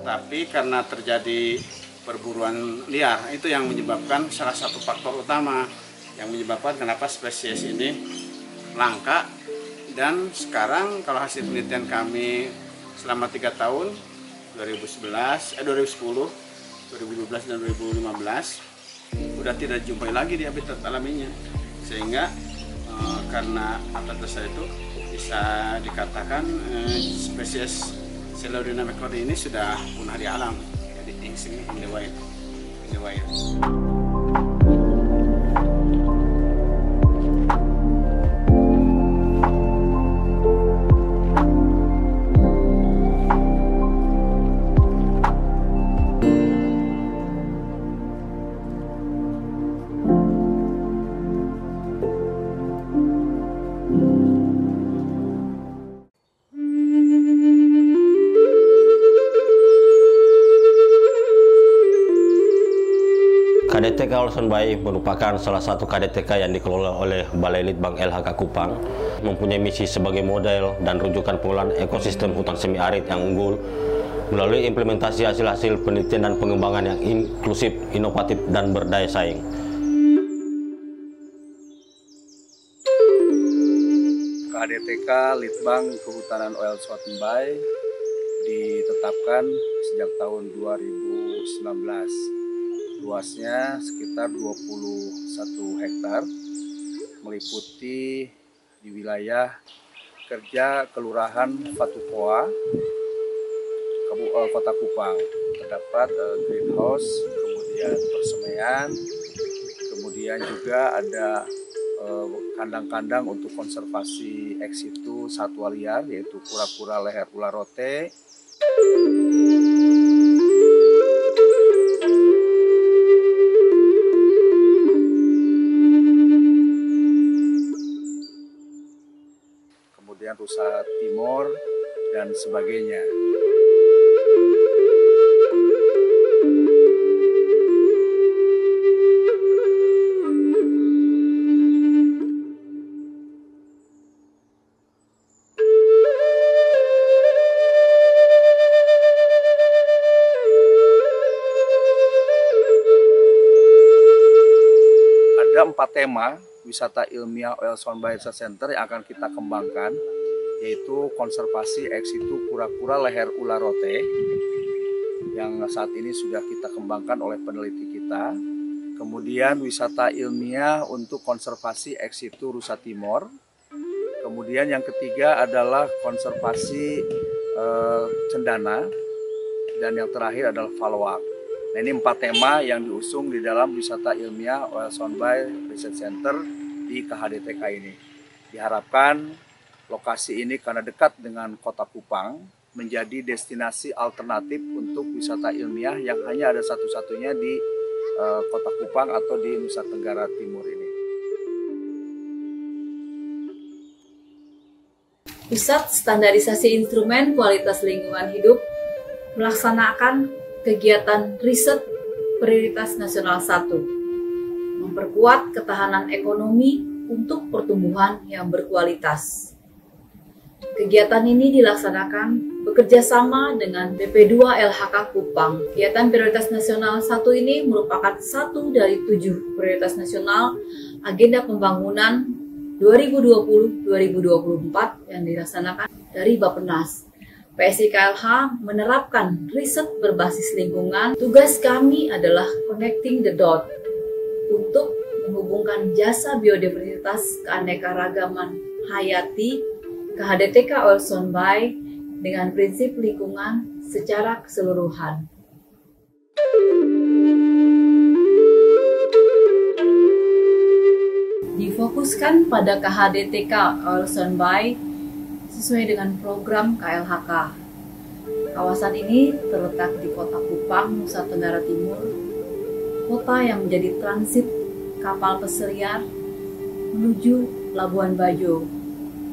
tapi karena terjadi perburuan liar, itu yang menyebabkan salah satu faktor utama yang menyebabkan kenapa spesies ini langka. Dan sekarang kalau hasil penelitian kami selama 3 tahun 2010, 2012 dan 2015 udah tidak dijumpai lagi di habitat alaminya, sehingga karena habitat itu bisa dikatakan spesies Pseudomonas mccordy ini sudah punah di alam, jadi extinct in the wild. KDTK Olson Bay merupakan salah satu KDTK yang dikelola oleh Balai Litbang LHK Kupang, mempunyai misi sebagai model dan rujukan pengelolaan ekosistem hutan semi arid yang unggul melalui implementasi hasil-hasil penelitian dan pengembangan yang inklusif, inovatif, dan berdaya saing. KDTK Litbang Kehutanan Olson Bay ditetapkan sejak tahun 2019. Luasnya sekitar 21 hektar, meliputi di wilayah kerja Kelurahan Fatupoa, Kota Kupang. Terdapat greenhouse, kemudian persemaian, kemudian juga ada kandang-kandang untuk konservasi ex situ satwa liar, yaitu kura-kura leher ular rote. Kemudian rusa timur dan sebagainya. Ada 4 tema wisata ilmiah Olson Bay Research Center yang akan kita kembangkan, yaitu konservasi ex situ kura-kura leher ular rote yang saat ini sudah kita kembangkan oleh peneliti kita. Kemudian wisata ilmiah untuk konservasi ex situ rusa timur. Kemudian yang ketiga adalah konservasi cendana, dan yang terakhir adalah falwak. Nah, ini 4 tema yang diusung di dalam wisata ilmiah Olson Bay Research Center di KHDTK ini. Diharapkan lokasi ini karena dekat dengan Kota Kupang menjadi destinasi alternatif untuk wisata ilmiah yang hanya ada satu-satunya di Kota Kupang atau di Nusa Tenggara Timur ini. Pusat Standarisasi Instrumen Kualitas Lingkungan Hidup melaksanakan kegiatan riset prioritas nasional 1, memperkuat ketahanan ekonomi untuk pertumbuhan yang berkualitas. Kegiatan ini dilaksanakan bekerja sama dengan BP2 LHK Kupang. Kegiatan prioritas nasional 1 ini merupakan satu dari 7 prioritas nasional agenda pembangunan 2020-2024 yang dilaksanakan dari Bappenas. PSI KLH menerapkan riset berbasis lingkungan. Tugas kami adalah connecting the dot untuk menghubungkan jasa biodiversitas keanekaragaman hayati KHDTK Olson Bay dengan prinsip lingkungan secara keseluruhan. Difokuskan pada KHDTK Olson Bay sesuai dengan program KLHK. Kawasan ini terletak di Kota Kupang, Nusa Tenggara Timur, kota yang menjadi transit kapal peseriar menuju Labuan Bajo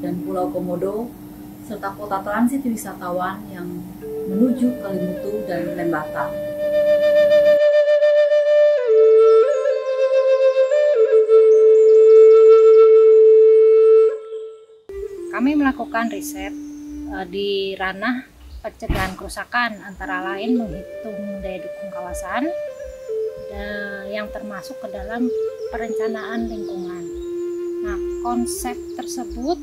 dan Pulau Komodo, serta kota transit wisatawan yang menuju Kalimutu dan Lembata. Kami melakukan riset di ranah pencegahan kerusakan, antara lain menghitung daya dukung kawasan yang termasuk ke dalam perencanaan lingkungan. Nah, konsep tersebut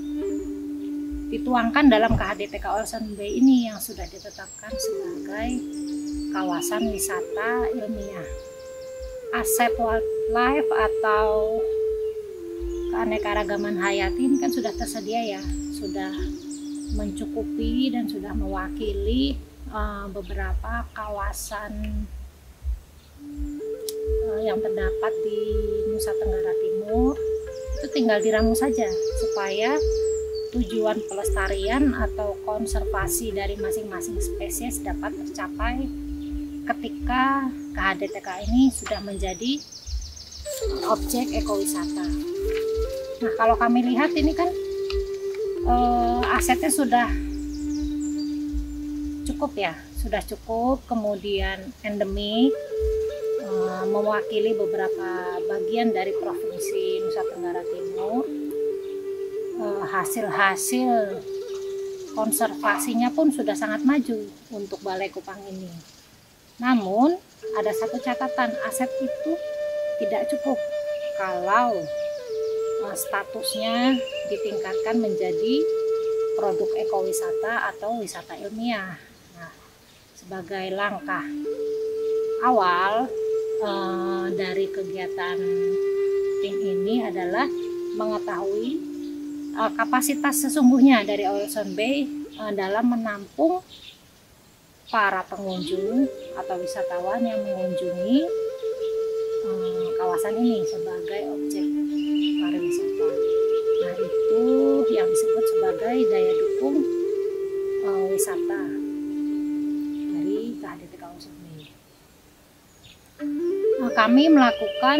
dituangkan dalam KHDTK Olson Bay ini yang sudah ditetapkan sebagai kawasan wisata ilmiah. Aset wildlife atau keanekaragaman hayati ini kan sudah tersedia ya, sudah mencukupi dan sudah mewakili beberapa kawasan yang terdapat di Nusa Tenggara Timur. Itu tinggal diramu saja supaya tujuan pelestarian atau konservasi dari masing-masing spesies dapat tercapai ketika KHDTK ini sudah menjadi objek ekowisata. Nah, kalau kami lihat ini kan asetnya sudah cukup ya, sudah cukup, kemudian endemik, mewakili beberapa bagian dari Provinsi Nusa Tenggara Timur. Hasil-hasil konservasinya pun sudah sangat maju untuk Balai Kupang ini. Namun ada satu catatan, aset itu tidak cukup kalau statusnya ditingkatkan menjadi produk ekowisata atau wisata ilmiah. Nah, sebagai langkah awal dari kegiatan tim ini adalah mengetahui kapasitas sesungguhnya dari Olson Bay dalam menampung para pengunjung atau wisatawan yang mengunjungi kawasan ini sebagai objek pariwisata. Nah, itu yang disebut sebagai daya dukung wisata dari KHDTK Olson Bay. Nah, kami melakukan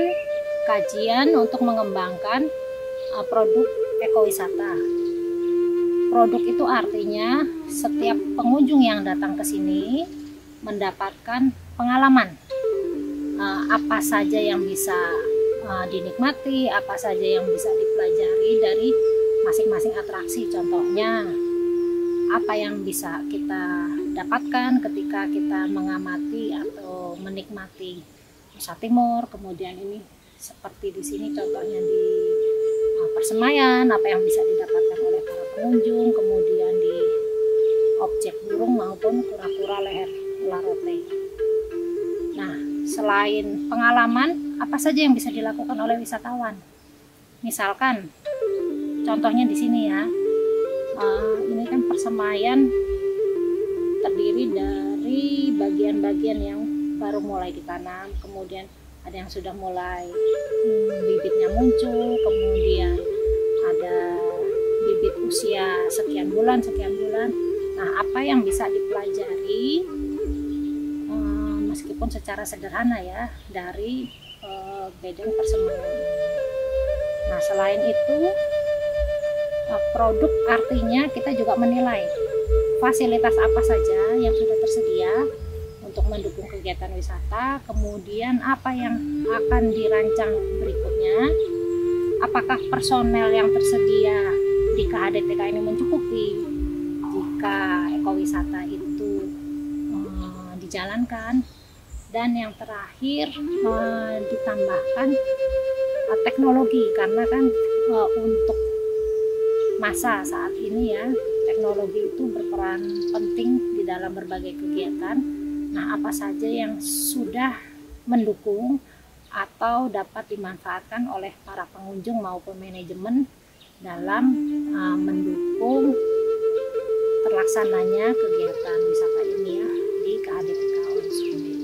kajian untuk mengembangkan produk ekowisata. Produk itu artinya setiap pengunjung yang datang ke sini mendapatkan pengalaman apa saja yang bisa dinikmati, apa saja yang bisa dipelajari dari masing-masing atraksi. Contohnya, apa yang bisa kita dapatkan ketika kita mengamati atau menikmati Nusa Timur. Kemudian ini seperti di sini contohnya di Persemaian, apa yang bisa didapatkan oleh para pengunjung, kemudian di objek burung maupun kura-kura leher ular rote. Nah, selain pengalaman, apa saja yang bisa dilakukan oleh wisatawan? Misalkan, contohnya di sini ya, ini kan Persemaian terdiri dari bagian-bagian yang baru mulai ditanam, kemudian ada yang sudah mulai bibitnya muncul, kemudian ada bibit usia sekian bulan. Nah, apa yang bisa dipelajari meskipun secara sederhana ya dari bedeng Persemaian ini. Nah, selain itu produk artinya kita juga menilai fasilitas apa saja yang sudah tersedia untuk mendukung kegiatan wisata, kemudian apa yang akan dirancang berikutnya, apakah personel yang tersedia di KHDTK ini mencukupi jika ekowisata itu dijalankan, dan yang terakhir ditambahkan teknologi, karena kan untuk masa saat ini ya, teknologi itu berperan penting di dalam berbagai kegiatan. Nah, apa saja yang sudah mendukung atau dapat dimanfaatkan oleh para pengunjung maupun manajemen dalam mendukung terlaksananya kegiatan wisata ilmiah di KHDTK Olson Bay.